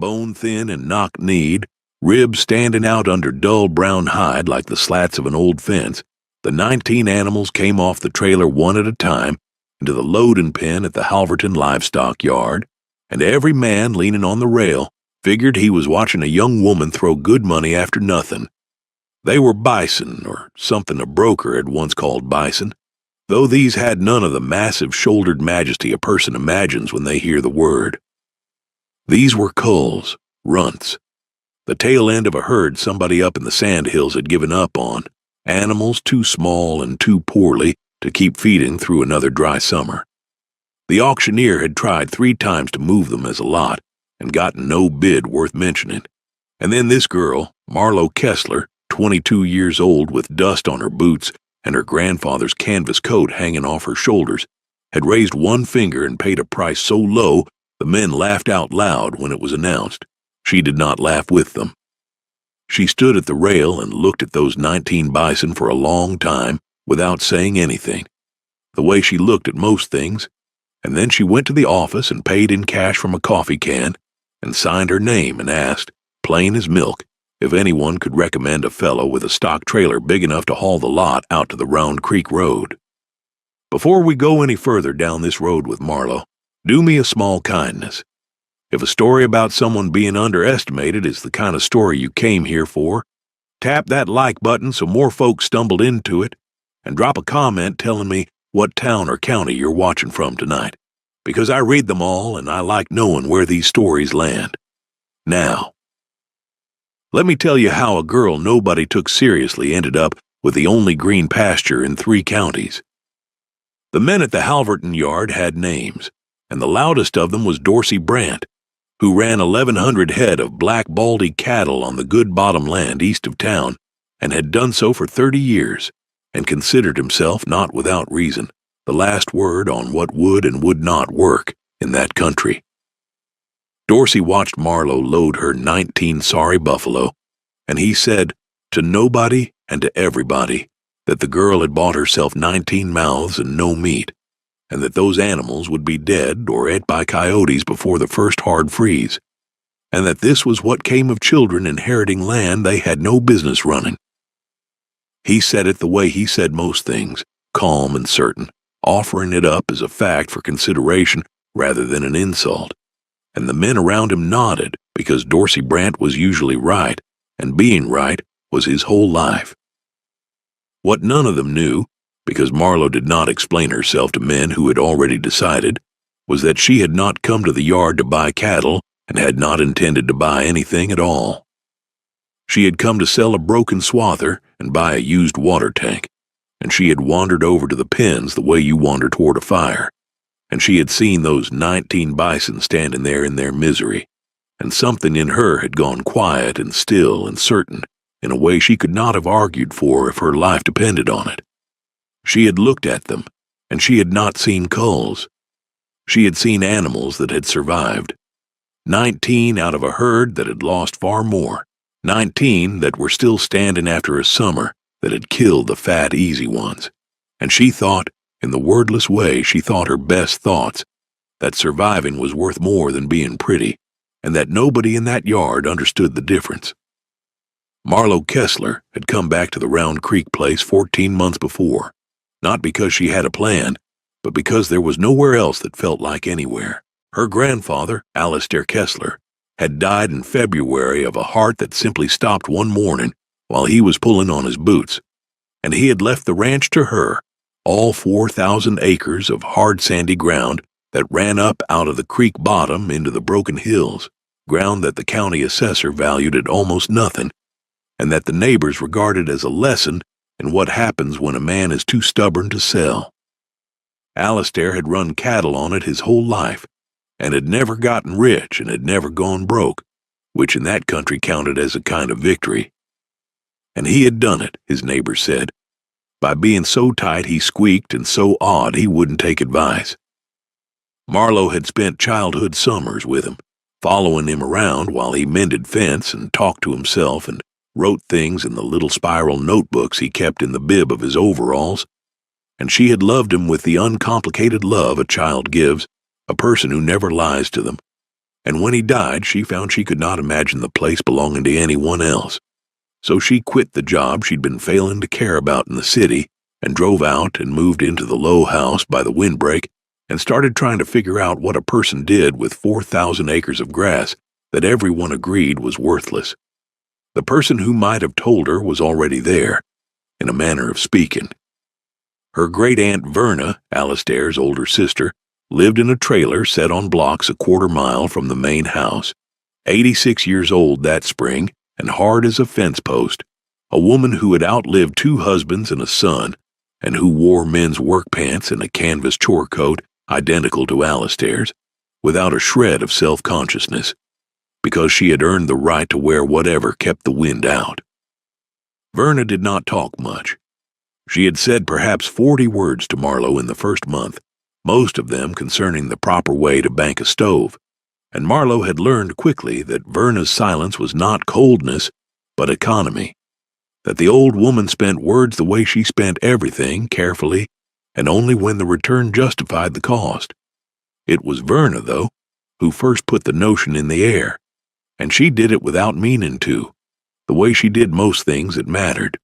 bone-thin and knock-kneed, ribs standing out under dull brown hide like the slats of an old fence, the 19 animals came off the trailer one at a time into the loading pen at the Halverton livestock yard, and every man leaning on the rail figured he was watching a young woman throw good money after nothing. They were Bison, or something a broker had once called Bison, though these had none of the massive shouldered majesty a person imagines when they hear the word. These were culls, runts, the tail end of a herd somebody up in the sandhills had given up on, animals too small and too poorly to keep feeding through another dry summer. The auctioneer had tried 3 times to move them as a lot and gotten no bid worth mentioning. And then this girl, Marlo Kessler, 22 years old with dust on her boots and her grandfather's canvas coat hanging off her shoulders, had raised one finger and paid a price so low the men laughed out loud when it was announced. She did not laugh with them. She stood at the rail and looked at those 19 bison for a long time without saying anything, the way she looked at most things, and then she went to the office and paid in cash from a coffee can and signed her name and asked, plain as milk, if anyone could recommend a fellow with a stock trailer big enough to haul the lot out to the Round Creek Road. Before we go any further down this road with Marlo, do me a small kindness. If a story about someone being underestimated is the kind of story you came here for, tap that like button so more folks stumbled into it, and drop a comment telling me what town or county you're watching from tonight, because I read them all and I like knowing where these stories land. Now, let me tell you how a girl nobody took seriously ended up with the only green pasture in 3 counties. The men at the Halverton yard had names, and the loudest of them was Dorsey Brandt, who ran 1,100 head of black baldy cattle on the good bottom land east of town, and had done so for 30 years, and considered himself, not without reason, the last word on what would and would not work in that country. Dorsey watched Marlo load her 19 sorry buffalo, and he said to nobody and to everybody that the girl had bought herself 19 mouths and no meat, and that those animals would be dead or ate by coyotes before the first hard freeze, and that this was what came of children inheriting land they had no business running. He said it the way he said most things, calm and certain, offering it up as a fact for consideration rather than an insult, and the men around him nodded because Dorsey Brandt was usually right, and being right was his whole life. What none of them knew, because Marlo did not explain herself to men who had already decided, was that she had not come to the yard to buy cattle and had not intended to buy anything at all. She had come to sell a broken swather and buy a used water tank, and she had wandered over to the pens the way you wander toward a fire, and she had seen those 19 bison standing there in their misery, and something in her had gone quiet and still and certain in a way she could not have argued for if her life depended on it. She had looked at them, and she had not seen culls. She had seen animals that had survived. 19 out of a herd that had lost far more. 19 that were still standing after a summer that had killed the fat, easy ones. And she thought, in the wordless way she thought her best thoughts, that surviving was worth more than being pretty, and that nobody in that yard understood the difference. Marlo Kessler had come back to the Round Creek place 14 months before, not because she had a plan, but because there was nowhere else that felt like anywhere. Her grandfather, Alistair Kessler, had died in February of a heart that simply stopped one morning while he was pulling on his boots, and he had left the ranch to her, all 4,000 acres of hard sandy ground that ran up out of the creek bottom into the broken hills, ground that the county assessor valued at almost nothing, and that the neighbors regarded as a lesson in what happens when a man is too stubborn to sell. Alistair had run cattle on it his whole life, and had never gotten rich and had never gone broke, which in that country counted as a kind of victory. And he had done it, his neighbors said, by being so tight he squeaked and so odd he wouldn't take advice. Marlo had spent childhood summers with him, following him around while he mended fence and talked to himself and wrote things in the little spiral notebooks he kept in the bib of his overalls, and she had loved him with the uncomplicated love a child gives a person who never lies to them, and when he died, she found she could not imagine the place belonging to anyone else. So she quit the job she'd been failing to care about in the city and drove out and moved into the low house by the windbreak and started trying to figure out what a person did with 4,000 acres of grass that everyone agreed was worthless. The person who might have told her was already there, in a manner of speaking. Her great-aunt Verna, Alistair's older sister, lived in a trailer set on blocks a quarter-mile from the main house, 86 years old that spring and hard as a fence post, a woman who had outlived 2 husbands and a son, and who wore men's work pants and a canvas chore coat identical to Alistair's, without a shred of self-consciousness, because she had earned the right to wear whatever kept the wind out. Verna did not talk much. She had said perhaps 40 words to Marlowe in the first month, most of them concerning the proper way to bank a stove, and Marlowe had learned quickly that Verna's silence was not coldness, but economy, that the old woman spent words the way she spent everything, carefully, and only when the return justified the cost. It was Verna, though, who first put the notion in the air, and she did it without meaning to, the way she did most things that mattered.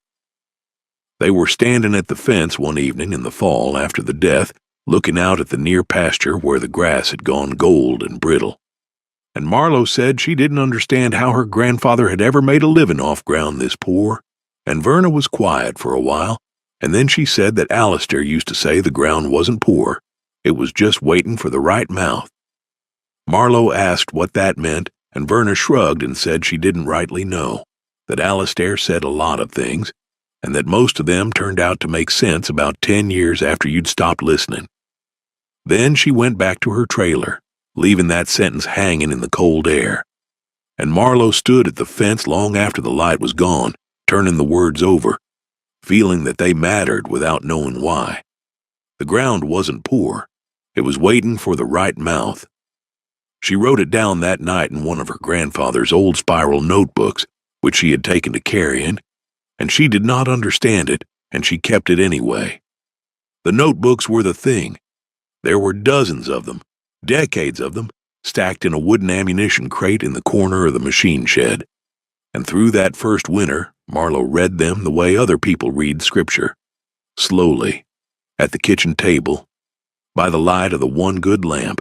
They were standing at the fence one evening in the fall after the death, looking out at the near pasture where the grass had gone gold and brittle. And Marlowe said she didn't understand how her grandfather had ever made a living off ground this poor, and Verna was quiet for a while, and then she said that Alistair used to say the ground wasn't poor, it was just waiting for the right mouth. Marlowe asked what that meant, and Verna shrugged and said she didn't rightly know, that Alistair said a lot of things, and that most of them turned out to make sense about 10 years after you'd stopped listening. Then she went back to her trailer, leaving that sentence hanging in the cold air. And Marlowe stood at the fence long after the light was gone, turning the words over, feeling that they mattered without knowing why. The ground wasn't poor. It was waiting for the right mouth. She wrote it down that night in one of her grandfather's old spiral notebooks, which she had taken to carrying, and she did not understand it, and she kept it anyway. The notebooks were the thing. There were dozens of them, decades of them, stacked in a wooden ammunition crate in the corner of the machine shed. And through that first winter, Marlowe read them the way other people read scripture, slowly, at the kitchen table, by the light of the one good lamp,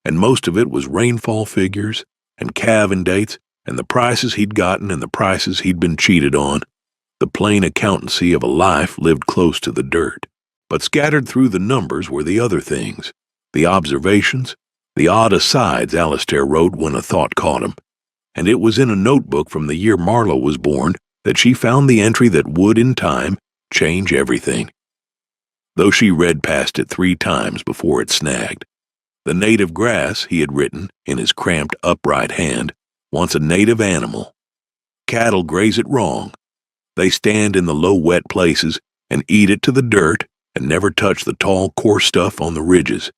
and most of it was rainfall figures and calving dates and the prices he'd gotten and the prices he'd been cheated on, the plain accountancy of a life lived close to the dirt. But scattered through the numbers were the other things, the observations, the odd asides Alistair wrote when a thought caught him, and it was in a notebook from the year Marlowe was born that she found the entry that would, in time, change everything. Though she read past it 3 times before it snagged. The native grass, he had written, in his cramped, upright hand, wants a native animal. Cattle graze it wrong. They stand in the low, wet places and eat it to the dirt and never touch the tall, coarse stuff on the ridges.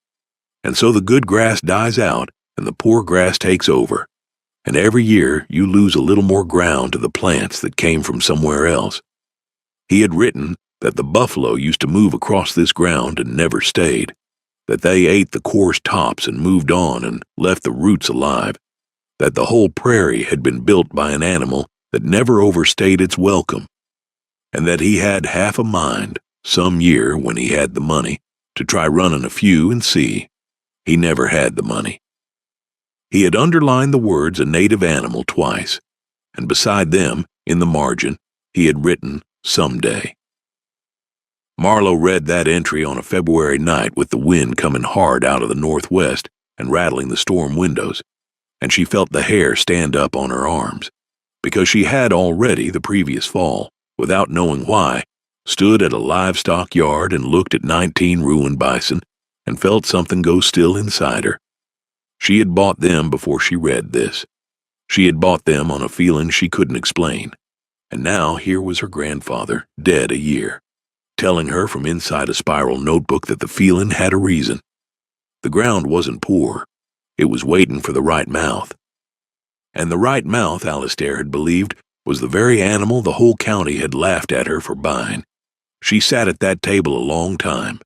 And so the good grass dies out and the poor grass takes over. And every year you lose a little more ground to the plants that came from somewhere else. He had written that the buffalo used to move across this ground and never stayed, that they ate the coarse tops and moved on and left the roots alive, that the whole prairie had been built by an animal that never overstayed its welcome, and that he had half a mind, some year when he had the money, to try running a few and see. He never had the money. He had underlined the words "a native animal" twice, and beside them, in the margin, he had written "someday." Marlowe read that entry on a February night with the wind coming hard out of the northwest and rattling the storm windows, and she felt the hair stand up on her arms, because she had already, the previous fall, without knowing why, stood at a livestock yard and looked at 19 ruined bison and felt something go still inside her. She had bought them before she read this. She had bought them on a feeling she couldn't explain. And now here was her grandfather, dead a year, telling her from inside a spiral notebook that the feeling had a reason. The ground wasn't poor. It was waiting for the right mouth. And the right mouth, Alistair had believed, was the very animal the whole county had laughed at her for buying. She sat at that table a long time.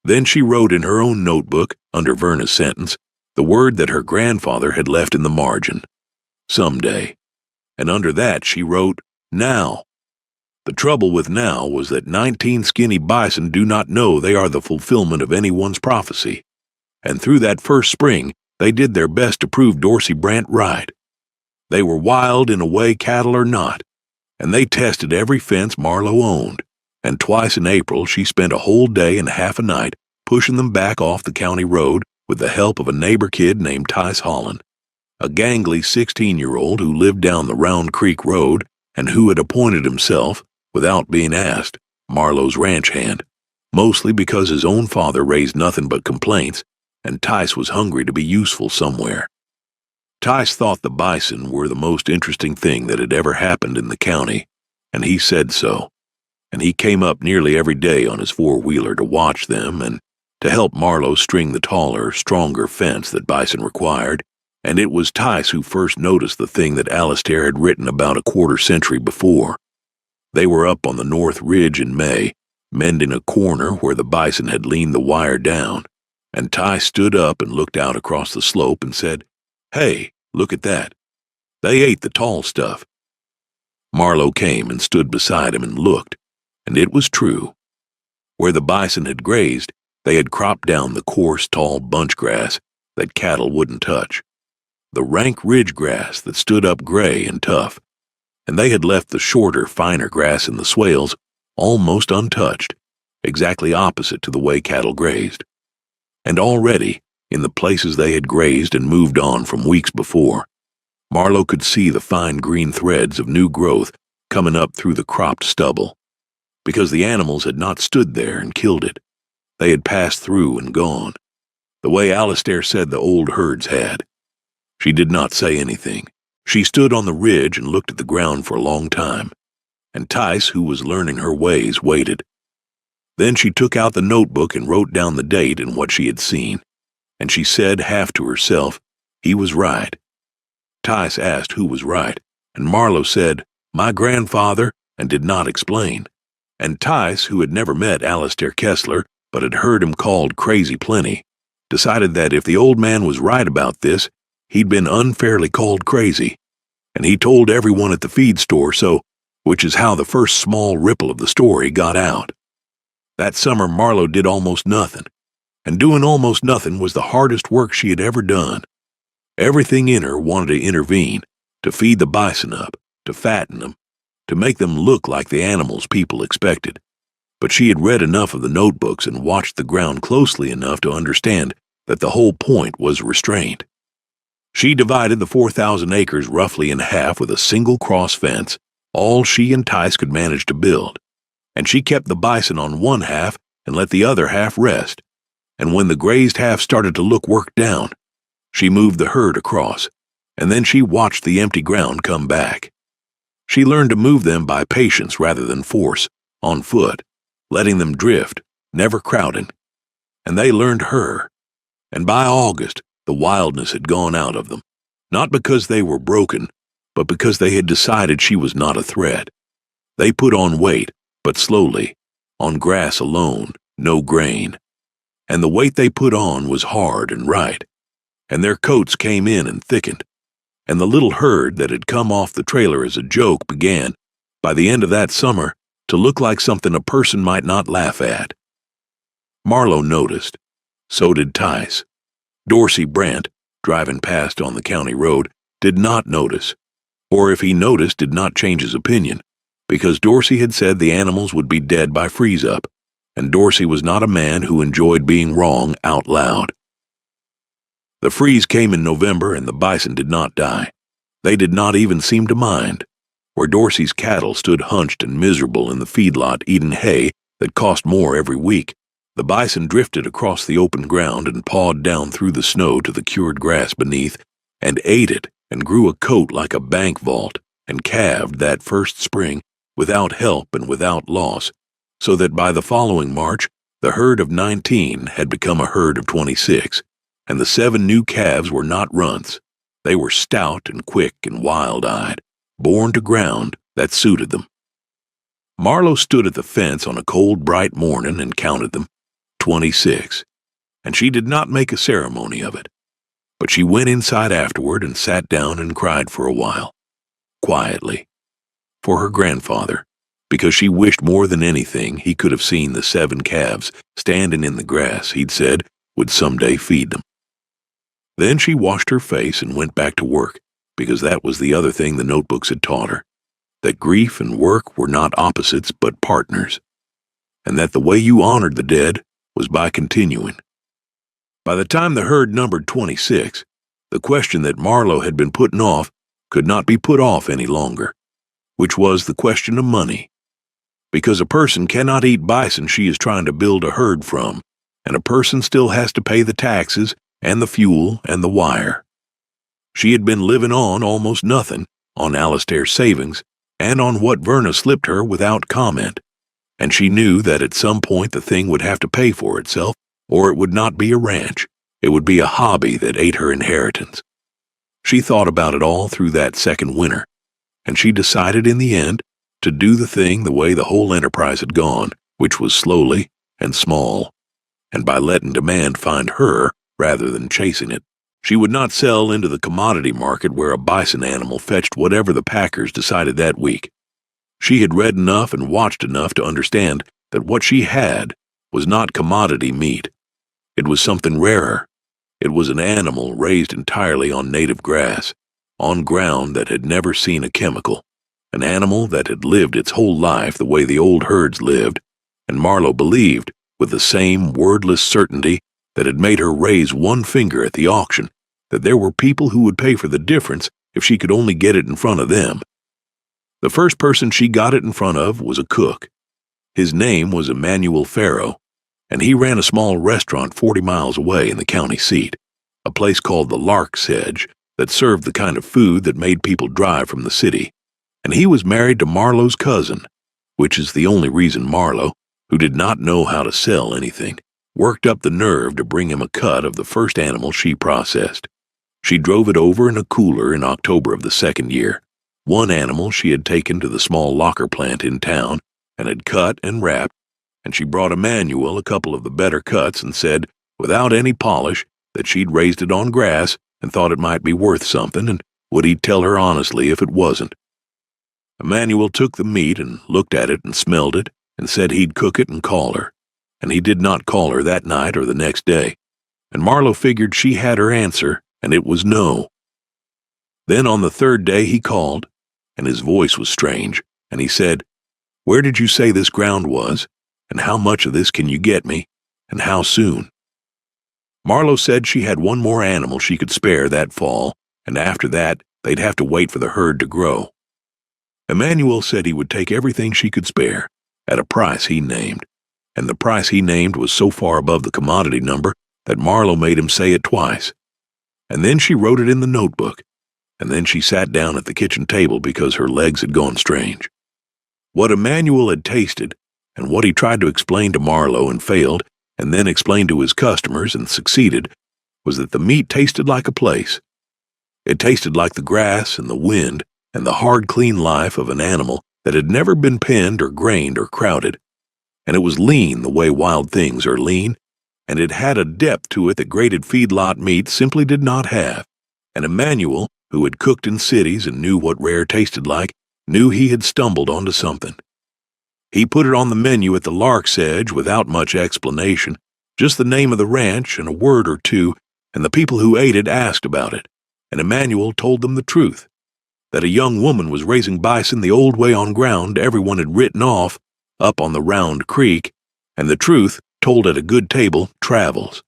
Then she wrote in her own notebook, under Verna's sentence, the word that her grandfather had left in the margin, someday, and under that she wrote, now. The trouble with now was that 19 skinny bison do not know they are the fulfillment of anyone's prophecy, and through that first spring they did their best to prove Dorsey Brant right. They were wild in a way cattle are not, and they tested every fence Marlowe owned, and twice in April she spent a whole day and half a night pushing them back off the county road with the help of a neighbor kid named Tice Holland, a gangly 16-year-old who lived down the Round Creek Road and who had appointed himself, without being asked, Marlowe's ranch hand, mostly because his own father raised nothing but complaints, and Tice was hungry to be useful somewhere. Tice thought the bison were the most interesting thing that had ever happened in the county, and he said so, and he came up nearly every day on his four-wheeler to watch them and to help Marlowe string the taller, stronger fence that Bison required, and it was Tice who first noticed the thing that Alistair had written about a quarter-century before. They were up on the North Ridge in May, mending a corner where the bison had leaned the wire down, and Tice stood up and looked out across the slope and said, "Hey, look at that. They ate the tall stuff." Marlowe came and stood beside him and looked, and it was true. Where the bison had grazed, they had cropped down the coarse, tall bunch grass that cattle wouldn't touch, the rank ridge grass that stood up gray and tough, and they had left the shorter, finer grass in the swales almost untouched, exactly opposite to the way cattle grazed. And already, in the places they had grazed and moved on from weeks before, Marlowe could see the fine green threads of new growth coming up through the cropped stubble, because the animals had not stood there and killed it. They had passed through and gone, the way Alistair said the old herds had. She did not say anything. She stood on the ridge and looked at the ground for a long time, and Tice, who was learning her ways, waited. Then she took out the notebook and wrote down the date and what she had seen, and she said half to herself, "He was right." Tice asked who was right, and Marlowe said, "My grandfather," and did not explain. And Tice, who had never met Alistair Kessler, but had heard him called crazy plenty, decided that if the old man was right about this, he'd been unfairly called crazy, and he told everyone at the feed store so, which is how the first small ripple of the story got out. That summer Marlowe did almost nothing, and doing almost nothing was the hardest work she had ever done. Everything in her wanted to intervene, to feed the bison up, to fatten them, to make them look like the animals people expected. But she had read enough of the notebooks and watched the ground closely enough to understand that the whole point was restraint. She divided the 4,000 acres roughly in half with a single cross fence, all she and Tice could manage to build, and she kept the bison on one half and let the other half rest, and when the grazed half started to look worked down, she moved the herd across, and then she watched the empty ground come back. She learned to move them by patience rather than force, on foot, letting them drift, never crowding, and they learned her, and by August the wildness had gone out of them, not because they were broken, but because they had decided she was not a threat. They put on weight, but slowly, on grass alone, no grain, and the weight they put on was hard and right, and their coats came in and thickened, and the little herd that had come off the trailer as a joke began, by the end of that summer, to look like something a person might not laugh at. Marlowe noticed. So did Tice. Dorsey Brant, driving past on the county road, did not notice, or if he noticed, did not change his opinion, because Dorsey had said the animals would be dead by freeze-up, and Dorsey was not a man who enjoyed being wrong out loud. The freeze came in November, and the bison did not die. They did not even seem to mind. Where Dorsey's cattle stood hunched and miserable in the feedlot eating hay that cost more every week, the bison drifted across the open ground and pawed down through the snow to the cured grass beneath, and ate it and grew a coat like a bank vault, and calved that first spring without help and without loss, so that by the following March the herd of 19 had become a herd of 26, and the 7 new calves were not runts. They were stout and quick and wild-eyed, born to ground that suited them. Marlowe stood at the fence on a cold, bright morning and counted them, 26, and she did not make a ceremony of it. but she went inside afterward and sat down and cried for a while, quietly, for her grandfather, because she wished more than anything he could have seen the 7 calves standing in the grass he'd said would someday feed them. Then she washed her face and went back to work, because that was the other thing the notebooks had taught her, that grief and work were not opposites but partners, and that the way you honored the dead was by continuing. By the time the herd numbered 26, the question that Marlowe had been putting off could not be put off any longer, which was the question of money. Because a person cannot eat bison she is trying to build a herd from, and a person still has to pay the taxes and the fuel and the wire. She had been living on almost nothing, on Alistair's savings, and on what Verna slipped her without comment, and she knew that at some point the thing would have to pay for itself, or it would not be a ranch. It would be a hobby that ate her inheritance. She thought about it all through that second winter, and she decided in the end to do the thing the way the whole enterprise had gone, which was slowly and small, and by letting demand find her rather than chasing it. She would not sell into the commodity market where a bison animal fetched whatever the packers decided that week. She had read enough and watched enough to understand that what she had was not commodity meat. It was something rarer. It was an animal raised entirely on native grass, on ground that had never seen a chemical, an animal that had lived its whole life the way the old herds lived, and Marlowe believed, with the same wordless certainty that had made her raise one finger at the auction, that there were people who would pay for the difference if she could only get it in front of them. The first person she got it in front of was a cook. His name was Emmanuel Farrow, and he ran a small restaurant 40 miles away in the county seat, a place called the Lark's Hedge that served the kind of food that made people drive from the city, and he was married to Marlowe's cousin, which is the only reason Marlowe, who did not know how to sell anything, worked up the nerve to bring him a cut of the first animal she processed. She drove it over in a cooler in October of the second year, one animal she had taken to the small locker plant in town and had cut and wrapped, and she brought Emmanuel a couple of the better cuts and said, without any polish, that she'd raised it on grass and thought it might be worth something, and would he tell her honestly if it wasn't. Emmanuel took the meat and looked at it and smelled it and said he'd cook it and call her, and he did not call her that night or the next day, and Marlowe figured she had her answer, and it was no. Then on the third day he called, and his voice was strange, and he said, "Where did you say this ground was? And how much of this can you get me? And how soon?" Marlowe said she had one more animal she could spare that fall, and after that they'd have to wait for the herd to grow. Emmanuel said he would take everything she could spare, at a price he named, and the price he named was so far above the commodity number that Marlowe made him say it twice. And then she wrote it in the notebook, and then she sat down at the kitchen table because her legs had gone strange. What Emmanuel had tasted, and what he tried to explain to Marlowe and failed, and then explained to his customers and succeeded, was that the meat tasted like a place. It tasted like the grass and the wind and the hard, clean life of an animal that had never been penned or grained or crowded, and it was lean the way wild things are lean, and it had a depth to it that graded feedlot meat simply did not have, and Emmanuel, who had cooked in cities and knew what rare tasted like, knew he had stumbled onto something. He put it on the menu at the Lark's Edge without much explanation, just the name of the ranch and a word or two, and the people who ate it asked about it, and Emmanuel told them the truth, that a young woman was raising bison the old way on ground everyone had written off, up on the Round Creek, and the truth, told at a good table, travels.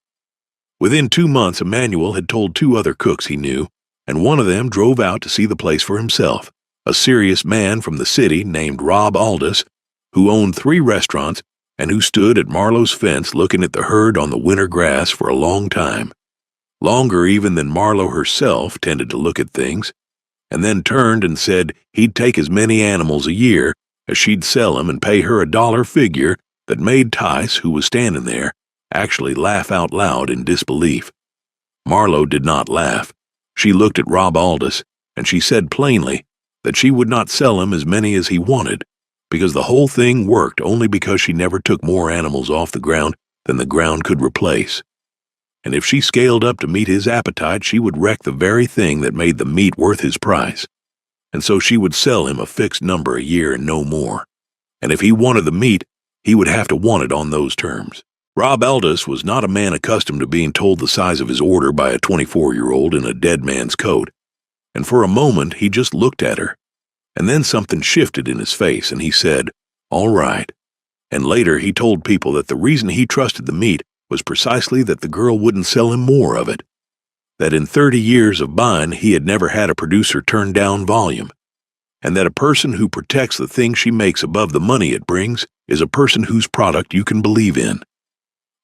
Within 2 months, Emmanuel had told 2 other cooks he knew, and one of them drove out to see the place for himself, a serious man from the city named Rob Aldous, who owned 3 restaurants and who stood at Marlowe's fence looking at the herd on the winter grass for a long time, longer even than Marlowe herself tended to look at things, and then turned and said he'd take as many animals a year as she'd sell him and pay her a $1 figure that made Tice, who was standing there, actually laugh out loud in disbelief. Marlowe did not laugh. She looked at Rob Aldous, and she said plainly that she would not sell him as many as he wanted, because the whole thing worked only because she never took more animals off the ground than the ground could replace. and if she scaled up to meet his appetite, she would wreck the very thing that made the meat worth his price. And so she would sell him a fixed number a year and no more. And if he wanted the meat, he would have to want it on those terms. Rob Aldous was not a man accustomed to being told the size of his order by a 24-year-old in a dead man's coat. And for a moment, he just looked at her. And then something shifted in his face, and he said, "All right." And later, he told people that the reason he trusted the meat was precisely that the girl wouldn't sell him more of it. That in 30 years of buying, he had never had a producer turn down volume. And that a person who protects the thing she makes above the money it brings is a person whose product you can believe in.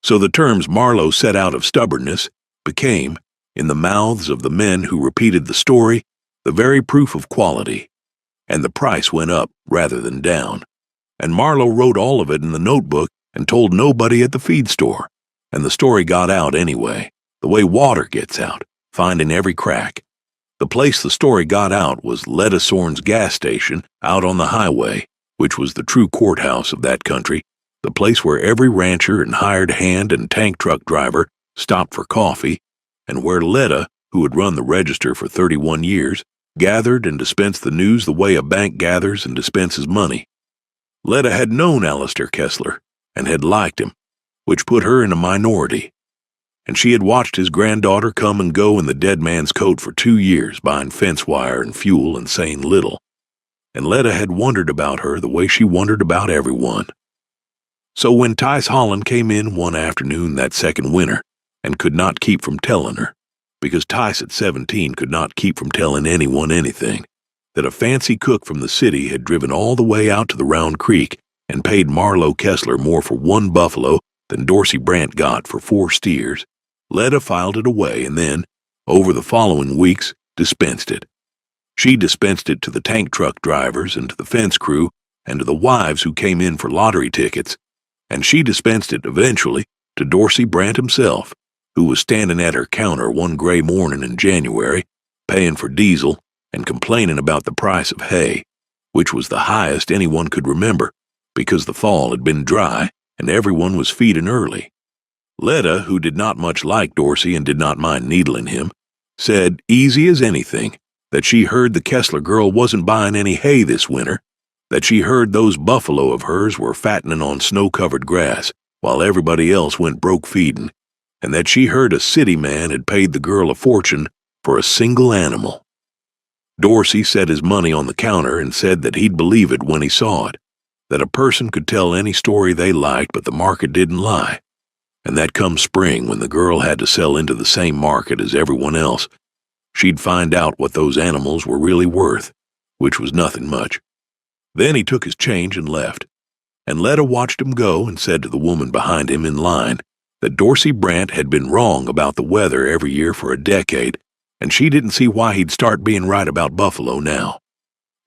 So the terms Marlowe set out of stubbornness became, in the mouths of the men who repeated the story, the very proof of quality. And the price went up rather than down. And Marlowe wrote all of it in the notebook and told nobody at the feed store. And the story got out anyway, the way water gets out, finding every crack. The place the story got out was Ledasorn's gas station out on the highway, which was the true courthouse of that country, the place where every rancher and hired hand and tank truck driver stopped for coffee, and where Leda, who had run the register for 31 years, gathered and dispensed the news the way a bank gathers and dispenses money. Leda had known Alistair Kessler and had liked him, which put her in a minority. And she had watched his granddaughter come and go in the dead man's coat for 2 years, buying fence wire and fuel and saying little. And Leda had wondered about her the way she wondered about everyone. So when Tice Holland came in one afternoon that second winter and could not keep from telling her, because Tice at 17 could not keep from telling anyone anything, that a fancy cook from the city had driven all the way out to the Round Creek and paid Marlowe Kessler more for 1 buffalo than Dorsey Brant got for 4 steers, Leda filed it away and then, over the following weeks, dispensed it. She dispensed it to the tank truck drivers and to the fence crew and to the wives who came in for lottery tickets, and she dispensed it eventually to Dorsey Brant himself, who was standing at her counter one gray morning in January, paying for diesel and complaining about the price of hay, which was the highest anyone could remember because the fall had been dry and everyone was feeding early. Leda, who did not much like Dorsey and did not mind needling him, said, easy as anything, that she heard the Kessler girl wasn't buying any hay this winter, that she heard those buffalo of hers were fattening on snow-covered grass while everybody else went broke feeding, and that she heard a city man had paid the girl a fortune for a single animal. Dorsey set his money on the counter and said that he'd believe it when he saw it, that a person could tell any story they liked but the market didn't lie, and that come spring when the girl had to sell into the same market as everyone else, she'd find out what those animals were really worth, which was nothing much. Then he took his change and left, and Leda watched him go and said to the woman behind him in line that Dorsey Brant had been wrong about the weather every year for a decade, and she didn't see why he'd start being right about buffalo now.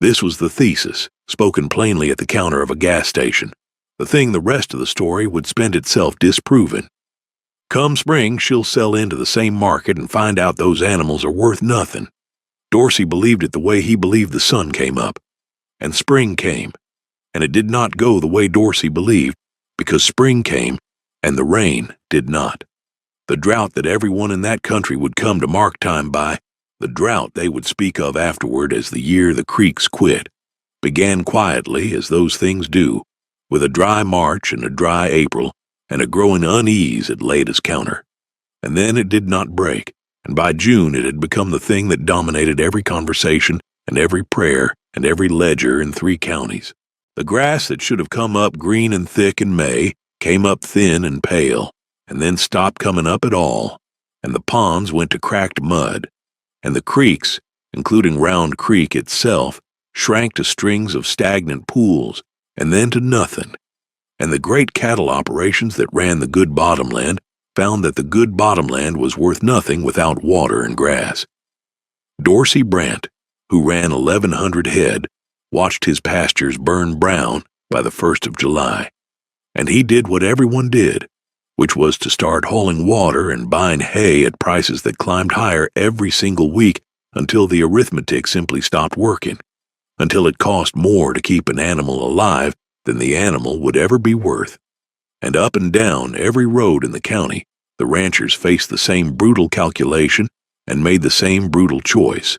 This was the thesis, spoken plainly at the counter of a gas station, the thing the rest of the story would spend itself disproving. Come spring, she'll sell into the same market and find out those animals are worth nothing. Dorsey believed it the way he believed the sun came up. And spring came, and it did not go the way Dorsey believed, because spring came, and the rain did not. The drought that everyone in that country would come to mark time by, the drought they would speak of afterward as the year the creeks quit, began quietly as those things do, with a dry March and a dry April, and a growing unease at Leda's counter. And then it did not break, and by June it had become the thing that dominated every conversation and every prayer and every ledger in 3 counties. The grass that should have come up green and thick in May came up thin and pale, and then stopped coming up at all, and the ponds went to cracked mud, and the creeks, including Round Creek itself, shrank to strings of stagnant pools, and then to nothing. And the great cattle operations that ran the good bottomland found that the good bottomland was worth nothing without water and grass. Dorsey Brant, who ran 1,100 head, watched his pastures burn brown by the 1st of July, and he did what everyone did, which was to start hauling water and buying hay at prices that climbed higher every single week until the arithmetic simply stopped working, until it cost more to keep an animal alive than the animal would ever be worth. And up and down every road in the county, the ranchers faced the same brutal calculation and made the same brutal choice,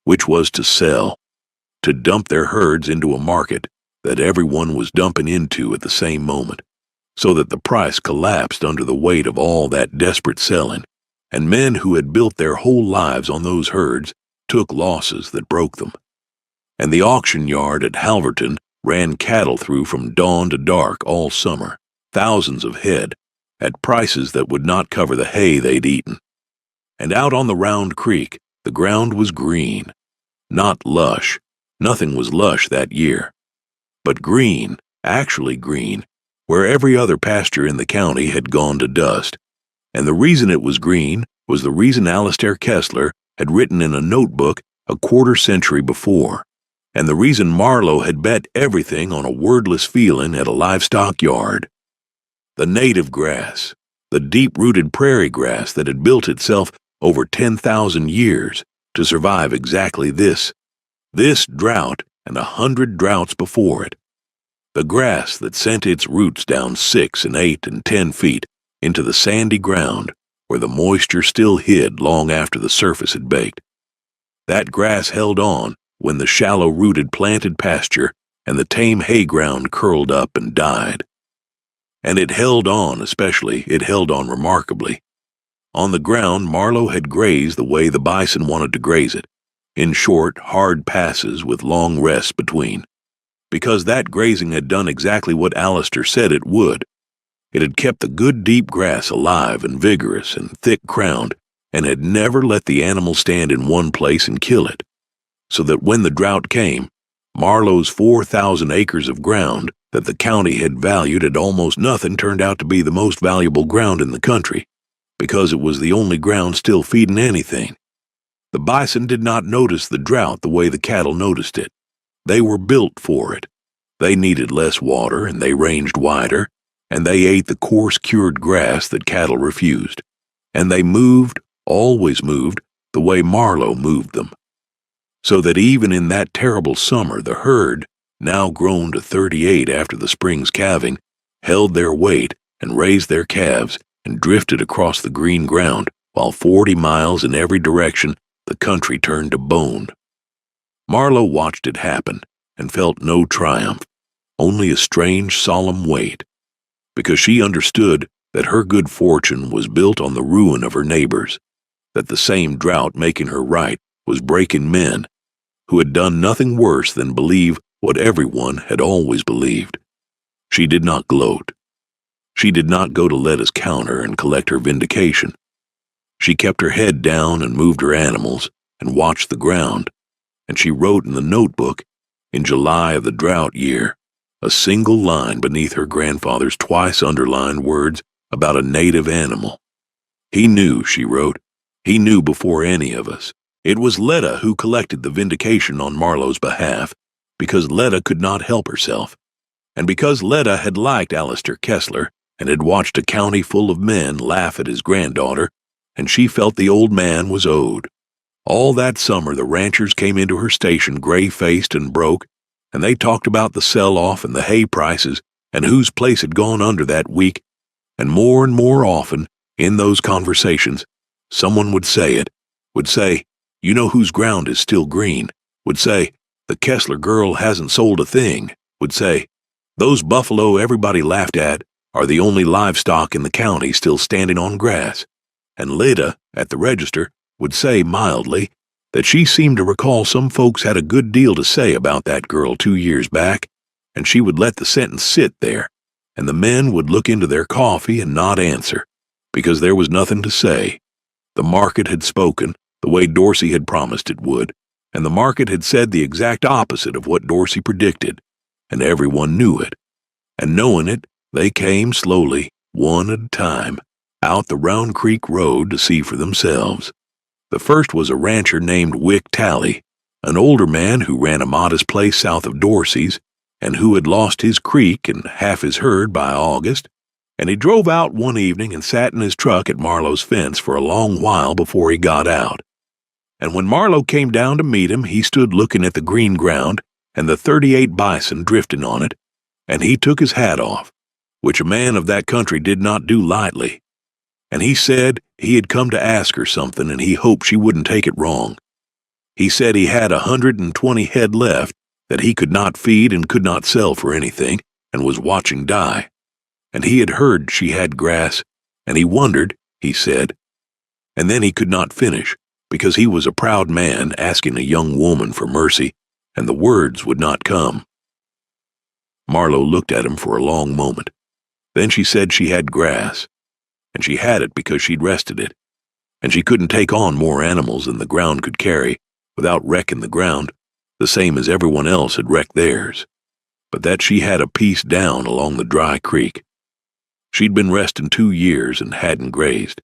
which was to sell, to dump their herds into a market that everyone was dumping into at the same moment, so that the price collapsed under the weight of all that desperate selling, and men who had built their whole lives on those herds took losses that broke them. And the auction yard at Halverton ran cattle through from dawn to dark all summer, thousands of head, at prices that would not cover the hay they'd eaten. And out on the Round Creek, the ground was green, not lush. Nothing was lush that year, but green, actually green, where every other pasture in the county had gone to dust. And the reason it was green was the reason Alistair Kessler had written in a notebook a quarter-century before, and the reason Marlowe had bet everything on a wordless feeling at a livestock yard. The native grass, the deep-rooted prairie grass that had built itself over 10,000 years to survive exactly this drought and 100 droughts before it. The grass that sent its roots down 6 and 8 and 10 feet into the sandy ground where the moisture still hid long after the surface had baked. That grass held on when the shallow-rooted planted pasture and the tame hay ground curled up and died. And it held on, it held on remarkably. On the ground, Marlowe had grazed the way the bison wanted to graze it, in short, hard passes with long rests between, because that grazing had done exactly what Alistair said it would. It had kept the good deep grass alive and vigorous and thick-crowned, and had never let the animal stand in one place and kill it, so that when the drought came, Marlowe's 4,000 acres of ground that the county had valued at almost nothing turned out to be the most valuable ground in the country, because it was the only ground still feeding anything. The bison did not notice the drought the way the cattle noticed it. They were built for it. They needed less water, and they ranged wider, and they ate the coarse cured grass that cattle refused. And they moved, always moved, the way Marlowe moved them. So that even in that terrible summer, the herd, now grown to 38 after the spring's calving, held their weight and raised their calves and drifted across the green ground, while 40 miles in every direction the country turned to bone. Marlowe watched it happen and felt no triumph, only a strange, solemn weight, because she understood that her good fortune was built on the ruin of her neighbors, that the same drought making her right was breaking men who had done nothing worse than believe what everyone had always believed. She did not gloat. She did not go to Letta's counter and collect her vindication. She kept her head down and moved her animals and watched the ground, and she wrote in the notebook, in July of the drought year, a single line beneath her grandfather's twice underlined words about a native animal. He knew, she wrote, he knew before any of us. It was Letta who collected the vindication on Marlowe's behalf, because Letta could not help herself, and because Letta had liked Alistair Kessler and had watched a county full of men laugh at his granddaughter, and she felt the old man was owed. All that summer the ranchers came into her station gray-faced and broke, and they talked about the sell-off and the hay prices and whose place had gone under that week, and more often, in those conversations, someone would say, "You know whose ground is still green," would say, "The Kessler girl hasn't sold a thing," would say, "Those buffalo everybody laughed at are the only livestock in the county still standing on grass," and Leda, at the register, would say mildly that she seemed to recall some folks had a good deal to say about that girl 2 years back, and she would let the sentence sit there, and the men would look into their coffee and not answer, because there was nothing to say. The market had spoken the way Dorsey had promised it would, and the market had said the exact opposite of what Dorsey predicted, and everyone knew it. And knowing it, they came slowly, one at a time, out the Round Creek Road to see for themselves. The first was a rancher named Wick Talley, an older man who ran a modest place south of Dorsey's, and who had lost his creek and half his herd by August, and he drove out one evening and sat in his truck at Marlowe's fence for a long while before he got out. And when Marlowe came down to meet him, he stood looking at the green ground and the 38 bison drifting on it, and he took his hat off, which a man of that country did not do lightly. and he said he had come to ask her something and he hoped she wouldn't take it wrong. He said he had 120 head left that he could not feed and could not sell for anything and was watching die. And he had heard she had grass, and he wondered, he said. And then he could not finish, because he was a proud man asking a young woman for mercy, and the words would not come. Marlowe looked at him for a long moment. Then she said she had grass, and she had it because she'd rested it, and she couldn't take on more animals than the ground could carry without wrecking the ground, the same as everyone else had wrecked theirs, but that she had a piece down along the dry creek. She'd been resting 2 years and hadn't grazed,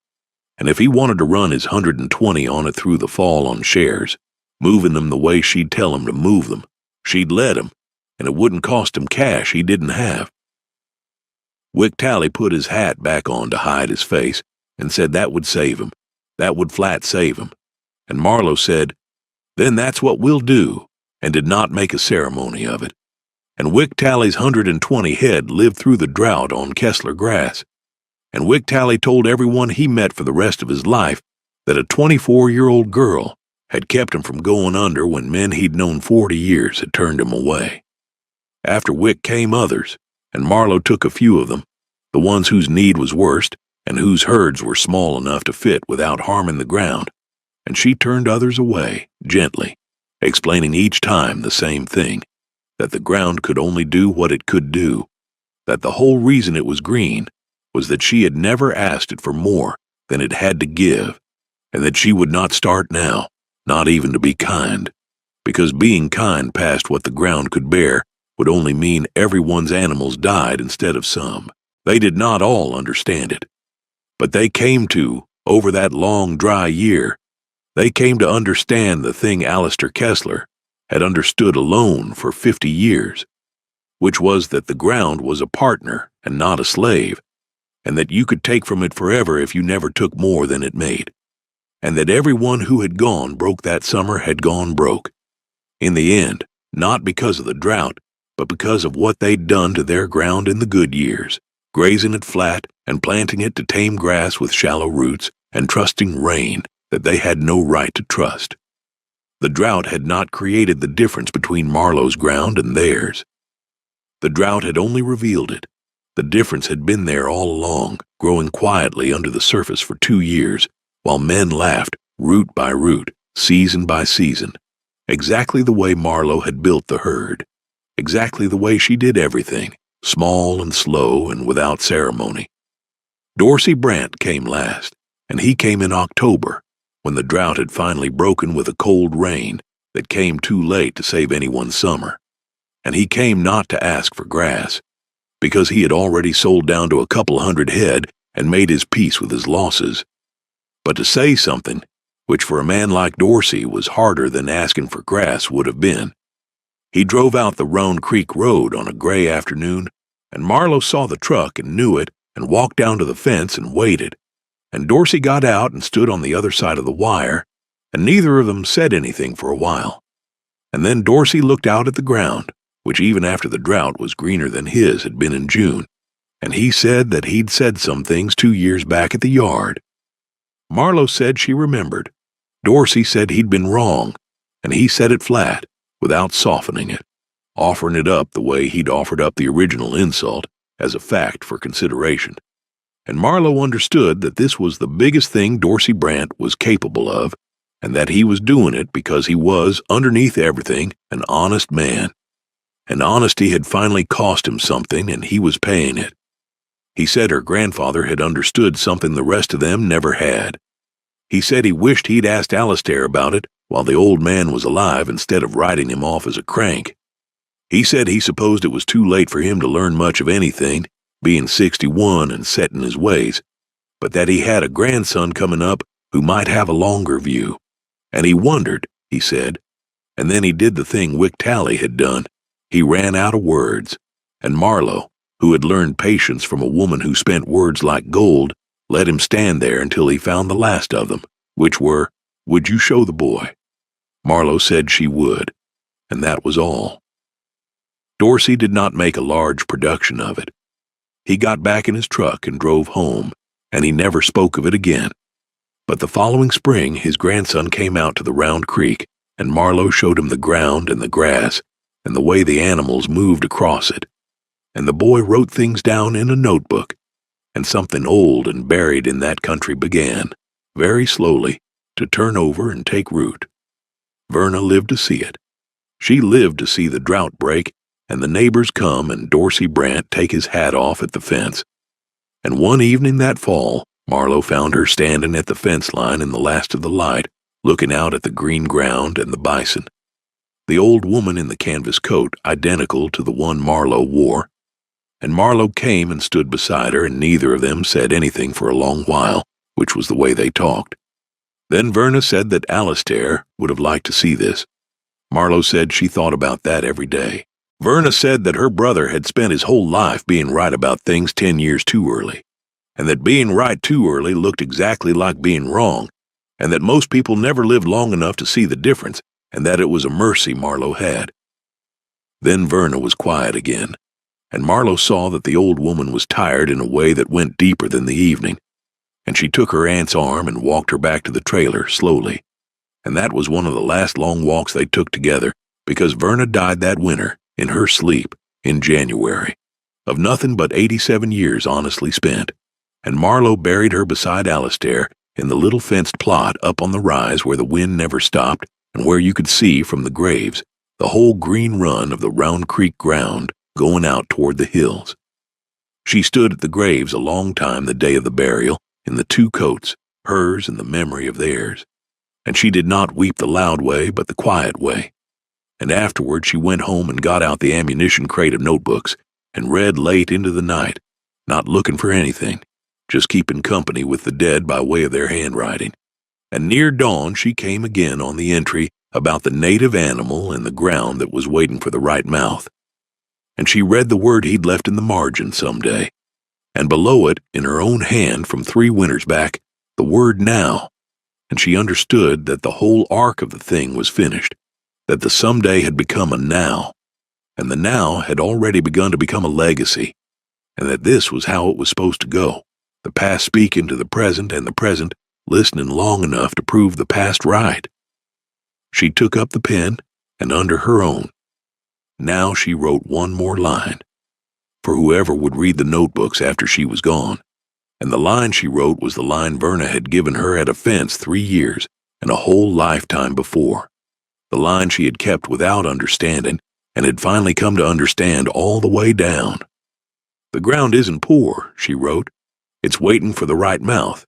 and if he wanted to run his 120 on it through the fall on shares, moving them the way she'd tell him to move them, she'd let him, and it wouldn't cost him cash he didn't have. Wicktally put his hat back on to hide his face and said that would save him, that would flat save him, and Marlowe said, "Then that's what we'll do," and did not make a ceremony of it. And Wicktally's 120 head lived through the drought on Kessler grass, and Wicktally told everyone he met for the rest of his life that a 24-year-old girl had kept him from going under when men he'd known 40 years had turned him away. After Wick came others, and Marlowe took a few of them, the ones whose need was worst and whose herds were small enough to fit without harming the ground, and she turned others away, gently, explaining each time the same thing, that the ground could only do what it could do, that the whole reason it was green was that she had never asked it for more than it had to give, and that she would not start now, not even to be kind, because being kind past what the ground could bear would only mean everyone's animals died instead of some. They did not all understand it, but they came to, over that long dry year, they came to understand the thing Alistair Kessler had understood alone for 50 years, which was that the ground was a partner and not a slave, and that you could take from it forever if you never took more than it made, and that everyone who had gone broke that summer had gone broke, in the end, not because of the drought, but because of what they'd done to their ground in the good years, grazing it flat and planting it to tame grass with shallow roots and trusting rain that they had no right to trust. The drought had not created the difference between Marlowe's ground and theirs. The drought had only revealed it. The difference had been there all along, growing quietly under the surface for 2 years, while men laughed, root by root, season by season, exactly the way Marlowe had built the herd, exactly the way she did everything, small and slow and without ceremony. Dorsey Brant came last, and he came in October, when the drought had finally broken with a cold rain that came too late to save anyone's summer. And he came not to ask for grass, because he had already sold down to a couple hundred head and made his peace with his losses, but to say something, which for a man like Dorsey was harder than asking for grass would have been. He drove out the Roan Creek Road on a gray afternoon, and Marlowe saw the truck and knew it and walked down to the fence and waited. And Dorsey got out and stood on the other side of the wire, and neither of them said anything for a while. And then Dorsey looked out at the ground, which even after the drought was greener than his had been in June, and he said that he'd said some things 2 years back at the yard. Marlowe said she remembered. Dorsey said he'd been wrong, and he said it flat, without softening it, offering it up the way he'd offered up the original insult, as a fact for consideration. And Marlowe understood that this was the biggest thing Dorsey Brant was capable of, and that he was doing it because he was, underneath everything, an honest man. And honesty had finally cost him something, and he was paying it. He said her grandfather had understood something the rest of them never had. He said he wished he'd asked Alistair about it while the old man was alive instead of writing him off as a crank. He said he supposed it was too late for him to learn much of anything, being 61 and set in his ways, but that he had a grandson coming up who might have a longer view. And he wondered, he said, and then he did the thing Wicktally had done. He ran out of words, and Marlowe, who had learned patience from a woman who spent words like gold, let him stand there until he found the last of them, which were, "Would you show the boy?" Marlowe said she would, and that was all. Dorsey did not make a large production of it. He got back in his truck and drove home, and he never spoke of it again. But the following spring, his grandson came out to the round creek, and Marlowe showed him the ground and the grass, and the way the animals moved across it. And the boy wrote things down in a notebook, and something old and buried in that country began, very slowly, to turn over and take root. Verna lived to see it. She lived to see the drought break, and the neighbors come and Dorsey Brant take his hat off at the fence. And one evening that fall, Marlowe found her standing at the fence line in the last of the light, looking out at the green ground and the bison. The old woman in the canvas coat, identical to the one Marlowe wore. And Marlowe came and stood beside her, and neither of them said anything for a long while, which was the way they talked. Then Verna said that Alistair would have liked to see this. Marlowe said she thought about that every day. Verna said that her brother had spent his whole life being right about things 10 years too early, and that being right too early looked exactly like being wrong, and that most people never lived long enough to see the difference, and that it was a mercy Marlowe had. Then Verna was quiet again, and Marlowe saw that the old woman was tired in a way that went deeper than the evening, and she took her aunt's arm and walked her back to the trailer slowly. And that was one of the last long walks they took together, because Verna died that winter, in her sleep, in January, of nothing but 87 years honestly spent, and Marlowe buried her beside Alistair in the little fenced plot up on the rise where the wind never stopped and where you could see from the graves the whole green run of the Round Creek ground going out toward the hills. She stood at the graves a long time the day of the burial, in the two coats, hers and the memory of theirs, and she did not weep the loud way but the quiet way. And afterward she went home and got out the ammunition crate of notebooks and read late into the night, not looking for anything, just keeping company with the dead by way of their handwriting. And near dawn she came again on the entry about the native animal and the ground that was waiting for the right mouth. And she read the word he'd left in the margin someday, and below it, in her own hand from 3 winters back, the word now, and she understood that the whole arc of the thing was finished, that the someday had become a now, and the now had already begun to become a legacy, and that this was how it was supposed to go, the past speaking to the present and the present listening long enough to prove the past right. She took up the pen, and under her own, now she wrote one more line, for whoever would read the notebooks after she was gone, and the line she wrote was the line Verna had given her at a fence 3 years and a whole lifetime before. The line she had kept without understanding, and had finally come to understand all the way down. The ground isn't poor, she wrote. It's waiting for the right mouth.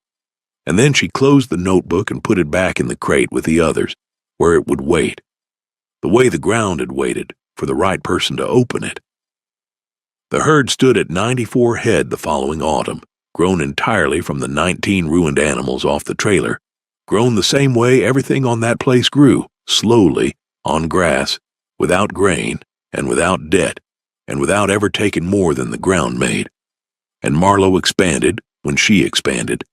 And then she closed the notebook and put it back in the crate with the others, where it would wait, the way the ground had waited for the right person to open it. The herd stood at 94 head the following autumn, grown entirely from the 19 ruined animals off the trailer, grown the same way everything on that place grew, slowly, on grass, without grain, and without debt, and without ever taking more than the ground made. And Marlowe expanded, when she expanded,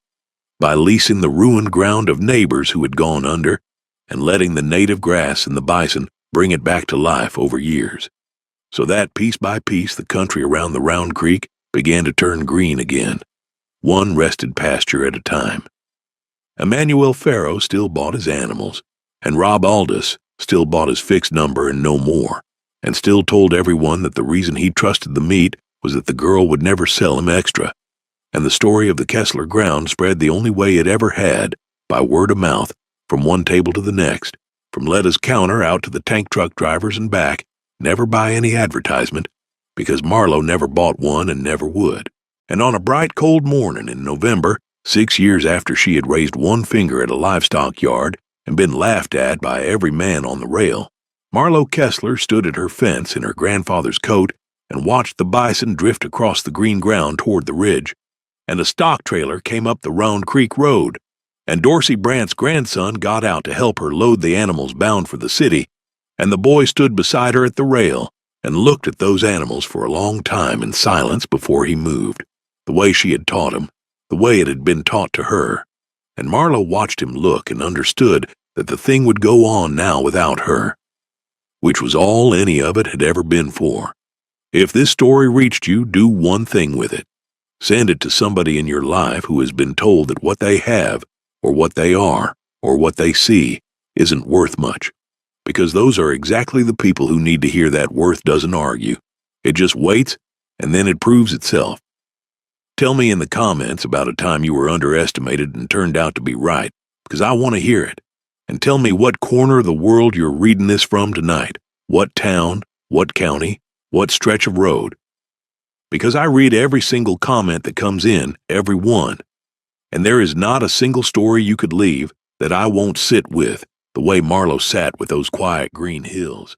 by leasing the ruined ground of neighbors who had gone under, and letting the native grass and the bison bring it back to life over years, so that piece by piece the country around the Round Creek began to turn green again, one rested pasture at a time. Emmanuel Farrow still bought his animals, and Rob Aldous still bought his fixed number and no more, and still told everyone that the reason he trusted the meat was that the girl would never sell him extra, and the story of the Kessler ground spread the only way it ever had, by word of mouth, from one table to the next, from Letta's counter out to the tank truck drivers and back, never by any advertisement, because Marlowe never bought one and never would. And on a bright cold morning in November, 6 years after she had raised one finger at a livestock yard and been laughed at by every man on the rail, Marlowe Kessler stood at her fence in her grandfather's coat and watched the bison drift across the green ground toward the ridge, and a stock trailer came up the Round Creek Road, and Dorsey Brant's grandson got out to help her load the animals bound for the city, and the boy stood beside her at the rail and looked at those animals for a long time in silence before he moved, the way she had taught him, the way it had been taught to her, and Marlowe watched him look and understood that the thing would go on now without her, which was all any of it had ever been for. If this story reached you, do one thing with it. Send it to somebody in your life who has been told that what they have, or what they are, or what they see isn't worth much. Because those are exactly the people who need to hear that worth doesn't argue. It just waits, and then it proves itself. Tell me in the comments about a time you were underestimated and turned out to be right, because I want to hear it. And tell me what corner of the world you're reading this from tonight. What town, what county, what stretch of road. Because I read every single comment that comes in, every one. And there is not a single story you could leave that I won't sit with, the way Marlowe sat with those quiet green hills.